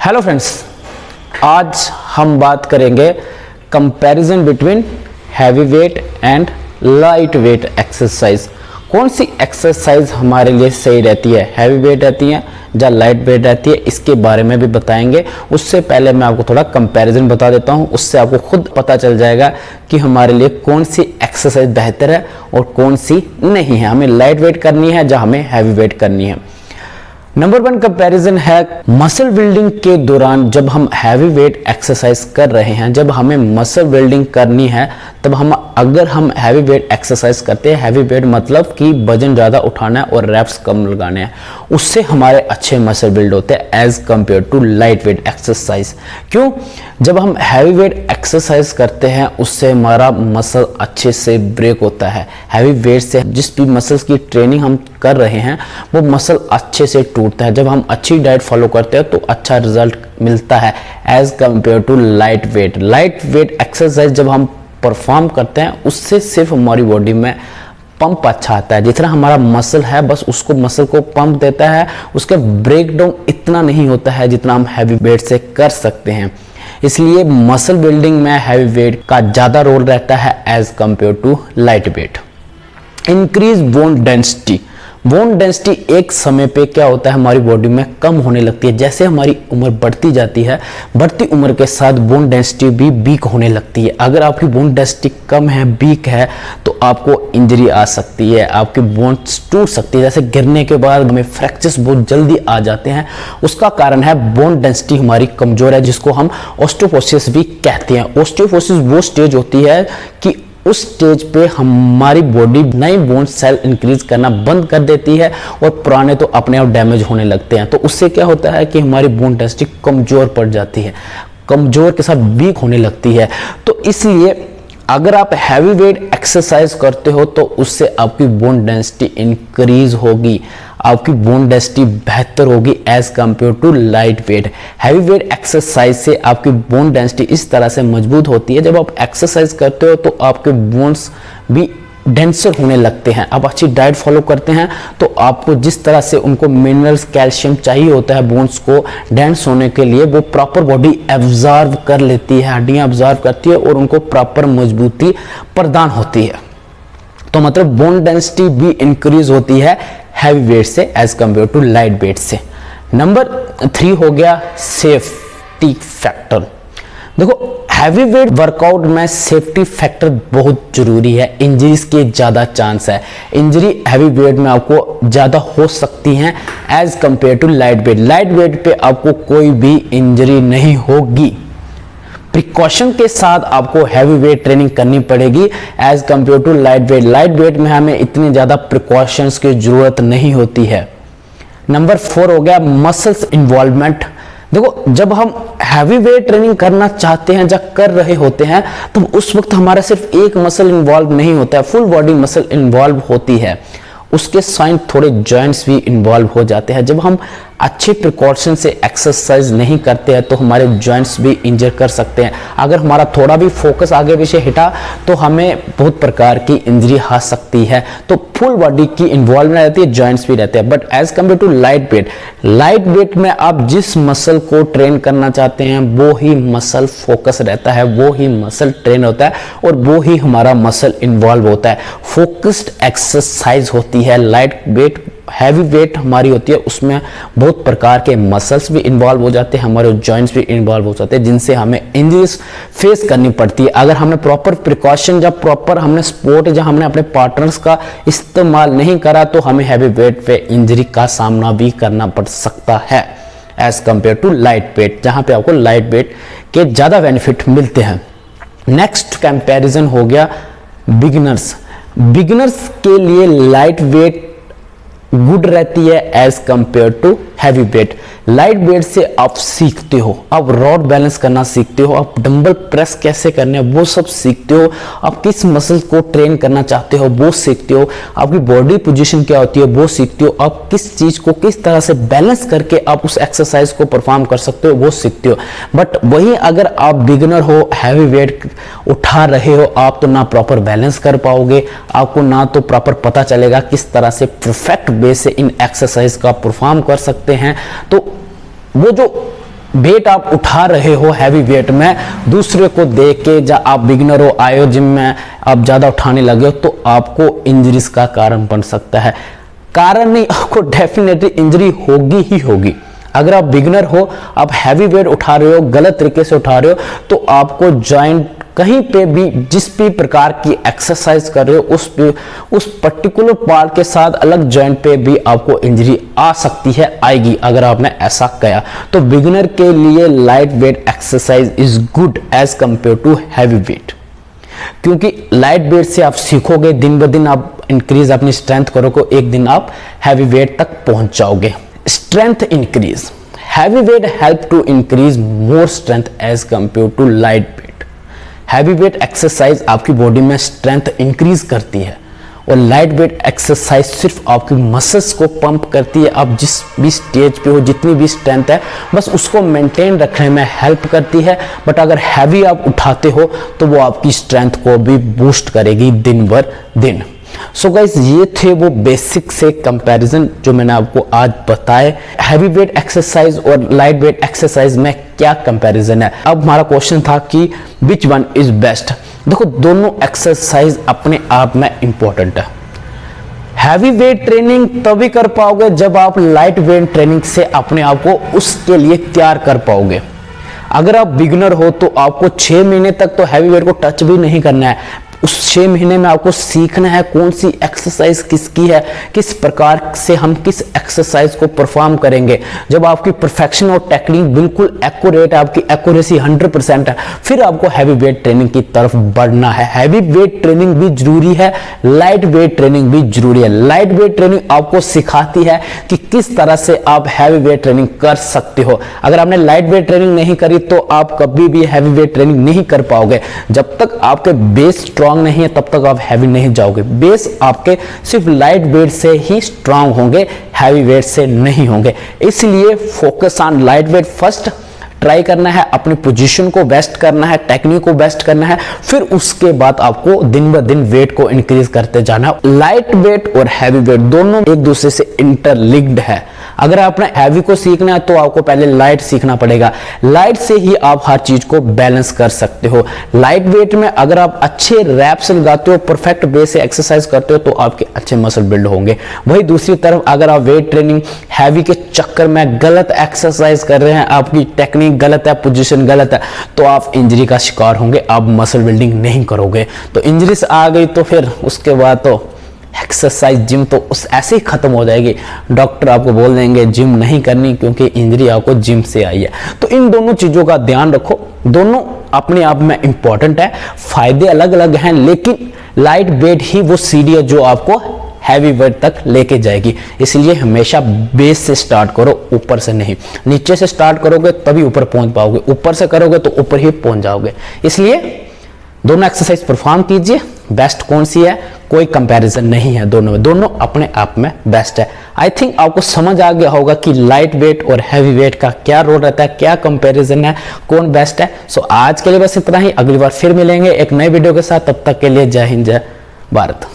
Hello friends, आज हम बात करेंगे comparison between heavy weight and light weight exercise. कौन सी एक्सरसाइज हमारे लिए सही रहती है, हैवी वेट रहती है या लाइट वेट रहती है, इसके बारे में भी बताएंगे। उससे पहले मैं आपको थोड़ा कंपैरिजन बता देता हूं, उससे आपको खुद पता चल जाएगा कि हमारे लिए कौन सी एक्सरसाइज बेहतर है और कौन सी नहीं है, हमें लाइट वेट करनी है या हमें हैवी वेट करनी है। नंबर 1 कंपैरिजन है मसल बिल्डिंग के दौरान। जब हम हैवी वेट एक्सरसाइज कर रहे हैं, जब हमें मसल बिल्डिंग करनी है, तब अगर हम हैवी वेट एक्सरसाइज करते हैं, हैवी वेट मतलब कि वजन ज़्यादा उठाना है और रैप्स कम लगाने हैं, उससे हमारे अच्छे मसल बिल्ड होते हैं as compare to light weight exercise. क्यों? जब हम हैवी वेट एक्सरसाइज करते हैं उससे हमारा मसल अच्छे से ब्रेक होता है। हैवी वेट से जिस भी मसल्स की ट्रेनिंग हम कर रहे हैं वो मसल अच्छे से टूटता है। जब हम अच्छी डाइट फॉलो करते हैं तो अच्छा रिजल्ट मिलता है as compare to light weight. Light weight exercise जब हम परफॉर्म करते हैं उससे सिर्फ हमारी बॉडी में पंप अच्छा आता है। जितना हमारा मसल है बस उसको मसल को पंप देता है, उसका ब्रेकडाउन इतना नहीं होता है जितना हम हैवी वेट से कर सकते हैं। इसलिए मसल बिल्डिंग में हैवी वेट का ज़्यादा रोल रहता है as compare to light weight. Increase bone density. Bone density एक समय पे क्या होता है, हमारी बॉडी में कम होने लगती है। जैसे हमारी उम्र बढ़ती जाती है, बढ़ती उम्र के साथ बोन डेंसिटी भी वीक होने लगती है। अगर आपकी बोन डेंसिटी कम है, वीक है, तो आपको इंजरी आ सकती है, आपकी बोन्स टूट सकती है। जैसे गिरने के बाद हमें फ्रैक्चर्स बहुत जल्दी आ जाते हैं, उसका कारण है बोन डेंसिटी हमारी कमजोर है, जिसको हम ऑस्टियोपोरोसिस भी कहते हैं। ऑस्टियोपोरोसिस वो स्टेज होती है कि उस स्टेज पे हमारी बॉडी नई बोन सेल इंक्रीज करना बंद कर देती है और पुराने तो अपने आप डैमेज होने लगते हैं। तो उससे क्या होता है कि हमारी बोन डेंसिटी कमजोर पड़ जाती है, कमजोर के साथ वीक होने लगती है। तो इसलिए अगर आप हैवी वेट एक्सरसाइज करते हो तो उससे आपकी बोन डेंसिटी इंक्रीज होगी, आपकी बोन डेंसिटी बेहतर होगी as compare to light weight. Heavy weight exercise से आपकी बोन डेंसिटी इस तरह से मजबूत होती है, जब आप एक्सरसाइज करते हो तो आपके बोन्स भी डेंसर होने लगते हैं। आप अच्छी डाइट फॉलो करते हैं तो आपको जिस तरह से उनको मिनरल्स, कैल्शियम चाहिए होता है बोन्स को डेंस होने के लिए, वो प्रॉपर बॉडी एब्जॉर्ब कर लेती है, हड्डियां एब्जॉर्ब करती है और उनको प्रॉपर मजबूती प्रदान होती है। तो मतलब बोन डेंसिटी भी इंक्रीज होती है हैवी वेट से as compare to light weight से। नंबर 3 हो गया सेफ्टी फैक्टर। देखो, हैवी वेट वर्कआउट में सेफ्टी फैक्टर बहुत जरूरी है। इंजरीज के ज़्यादा चांस है, इंजरी हैवी वेट में आपको ज़्यादा हो सकती हैं as compare to light weight. Light weight पे आपको कोई भी इंजरी नहीं होगी। प्रिकॉशन के साथ आपको हैवी वेट ट्रेनिंग करनी पड़ेगी as compare to light weight. Light weight में हमें इतनी ज़्यादा प्रिकॉशंस की जरूरत नहीं होती है। नंबर 4 हो गया मसल्स इन्वॉल्वमेंट। देखो, जब हम हैवी वेट ट्रेनिंग करना चाहते हैं, जब कर रहे होते हैं, तो उस वक्त हमारा सिर्फ एक मसल इन्वॉल्व नहीं होता है, फुल बॉडी मसल इन्वॉल्व होती है। उसके साथ थोड़े जॉइंट्स भी इन्वॉल्व हो जाते हैं। जब हम अच्छे प्रिकॉशन से एक्सरसाइज नहीं करते हैं तो हमारे जॉइंट्स भी इंजर कर सकते हैं। अगर हमारा थोड़ा भी फोकस आगे पीछे हिटा तो हमें बहुत प्रकार की इंजरी आ सकती है। तो फुल बॉडी की इन्वॉल्वमेंट रहती है, जॉइंट्स भी रहते हैं। But as compare to light weight, light weight में आप जिस मसल को ट्रेन करना चाहते हैं वो ही मसल फोकस रहता है, वो ही मसल ट्रेन होता है और वो ही हमारा मसल इन्वॉल्व होता है। फोकस्ड एक्सरसाइज होती है लाइट वेट। हैवी वेट हमारी होती है, उसमें बहुत प्रकार के मसल्स भी इन्वॉल्व हो जाते हैं, हमारे जॉइंट्स भी इन्वॉल्व हो जाते हैं, जिनसे हमें इंजरीज फेस करनी पड़ती है। अगर हमने प्रॉपर प्रिकॉशन, जब प्रॉपर हमने स्पोर्ट, जब हमने अपने पार्टनर्स का इस्तेमाल नहीं करा तो हमें हैवी वेट पे इंजरी का सामना भी करना पड़ सकता है as compare to light weight, जहां पे आपको लाइट वेट के ज़्यादा बेनिफिट मिलते हैं। नेक्स्ट कंपैरिजन हो गया बिगिनर्स। बिगिनर्स के लिए लाइट वेट गुड रहती है as compare to heavy weight. Light weight से आप सीखते हो, आप रॉड बैलेंस करना सीखते हो, आप डंबल प्रेस कैसे करने हैं वो सब सीखते हो, आप किस मसल को ट्रेन करना चाहते हो वो सीखते हो, आपकी बॉडी पोजीशन क्या होती है वो सीखते हो, आप किस चीज को किस तरह से बैलेंस करके आप उस एक्सरसाइज को परफॉर्म कर सकते हो वो सीखते हो। बट वही अगर आप बिगिनर हो, हैवी वेट उठा रहे हो, आप तो ना प्रॉपर बैलेंस कर पाओगे, आपको ना तो प्रॉपर पता चलेगा किस तरह से परफेक्ट वे से इन एक्सरसाइज का परफॉर्म कर सकते हैं। तो वो जो वेट आप उठा रहे हो हैवी वेट में, दूसरे को देख के, जब आप बिगिनर हो, आए हो जिम में, आप ज्यादा उठाने लगे हो, तो आपको इंजरीज का कारण बन सकता है। कारण नहीं, आपको डेफिनेटली इंजरी होगी ही होगी। अगर आप बिगिनर हो, आप हैवी वेट उठा रहे हो, गलत तरीके से उठा रहे हो, तो आपको जॉइंट कहीं पे भी, जिस भी प्रकार की एक्सरसाइज कर रहे हो, उस पर्टिकुलर पार्ट के साथ अलग जॉइंट पे भी आपको इंजरी आ सकती है, आएगी अगर आपने ऐसा किया। तो बिगिनर के लिए light weight exercise is good as compare to heavy weight, क्योंकि लाइट वेट से आप सीखोगे, दिन ब दिन आप इंक्रीज अपनी स्ट्रेंथ करोगे, एक दिन आप हैवी वेट तक पहुंच जाओगे। Strength increase, heavy weight help to increase more strength as compare to light weight. Heavy weight exercise आपकी बॉडी में स्ट्रेंथ इंक्रीज करती है, और लाइट वेट एक्सरसाइज सिर्फ आपकी मसल्स को पंप करती है। आप जिस भी स्टेज पे हो, जितनी भी स्ट्रेंथ है, बस उसको मेंटेन रखने में हेल्प करती है। बट अगर हैवी आप उठाते हो तो वो आपकी स्ट्रेंथ को भी बूस्ट करेगी दिन भर दिन। सो गाइस, ये थे वो बेसिक से कंपैरिजन जो मैंने आपको आज बताए। हैवी वेट एक्सरसाइज और लाइट वेट एक्सरसाइज में क्या कंपैरिजन है। अब हमारा क्वेश्चन था कि विच वन इज बेस्ट। देखो, दोनों एक्सरसाइज अपने आप में इंपॉर्टेंट है। हैवी वेट ट्रेनिंग तभी कर पाओगे जब आप लाइट वेट ट्रेनिंग से अपने आप को उसके लिए तैयार कर पाओगे। अगर आप बिगिनर हो तो आपको 6 महीने तक तो हैवी वेट को टच भी नहीं करना है। उस 6 महीने में आपको सीखना है कौन सी एक्सरसाइज किसकी है, किस प्रकार से हम किस एक्सरसाइज को परफॉर्म करेंगे। जब आपकी परफेक्शन और टेक्निक बिल्कुल एक्यूरेट है, आपकी एक्यूरेसी 100% है, फिर आपको हैवी वेट ट्रेनिंग की तरफ बढ़ना है। हैवी वेट ट्रेनिंग भी जरूरी है, लाइट वेट ट्रेनिंग भी जरूरी है। लाइट वेट ट्रेनिंग आपको सिखाती है कि किस तरह से आप हैवी वेट ट्रेनिंग कर सकते हो। अगर आपने लाइट वेट ट्रेनिंग नहीं करी तो आप कभी भी हैवी वेट ट्रेनिंग नहीं कर पाओगे। जब तक आपके बेस स्ट्रांग नहीं है तब तक आप हैवी नहीं जाओगे। बेस आपके सिर्फ लाइट वेट से ही स्ट्रांग होंगे, हैवी वेट से नहीं होंगे। इसलिए focus on light weight first. Try करना है, अपनी पोजीशन को बेस्ट करना है, टेक्निक को बेस्ट करना है, फिर उसके बाद आपको दिन ब दिन वेट को इंक्रीज करते जाना है। लाइट वेट और हैवी वेट दोनों एक दूसरे से इंटरलिंक्ड है। अगर आपने हैवी को सीखना है तो आपको पहले लाइट सीखना पड़ेगा। लाइट से ही आप हर चीज को बैलेंस कर सकते हो। लाइट वेट में अगर आप अच्छे रैप्स लगाते हो, परफेक्ट बेस से एक्सरसाइज करते हो, तो आपके अच्छे मसल बिल्ड होंगे। वही दूसरी तरफ अगर आप वेट ट्रेनिंग हैवी के चक्कर में गलत एक्सरसाइज कर रहे हैं, आपकी टेक्निक गलत है, पोजीशन गलत है, तो आप इंजरी का शिकार होंगे, आप मसल बिल्डिंग नहीं करोगे। तो इंजरी आ गई तो फिर उसके बाद तो एक्सरसाइज जिम तो उस ऐसे ही खत्म हो जाएगी। डॉक्टर आपको बोल देंगे जिम नहीं करनी क्योंकि इंजरी आपको जिम से आई है। तो इन दोनों चीजों का ध्यान रखो, दोनों अपने आप में इंपॉर्टेंट है, फायदे अलग अलग हैं, लेकिन लाइट वेट ही वो सीढ़ी है जो आपको हैवी वेट तक लेके जाएगी। इसलिए हमेशा बेस से स्टार्ट करो, ऊपर से नहीं। नीचे से स्टार्ट करोगे तभी ऊपर पहुंच पाओगे, ऊपर से करोगे तो ऊपर ही पहुंच जाओगे। इसलिए दोनों एक्सरसाइज परफॉर्म कीजिए। बेस्ट कौन सी है, कोई कंपैरिजन नहीं है दोनों में, दोनों अपने आप में बेस्ट है। आई थिंक आपको समझ आ गया होगा कि लाइट वेट और हैवी वेट का क्या रोल रहता है, क्या कंपैरिजन है, कौन बेस्ट है। सो आज के लिए बस इतना ही, अगली बार फिर मिलेंगे एक नए वीडियो के साथ। तब तक के लिए जय हिंद, जय भारत।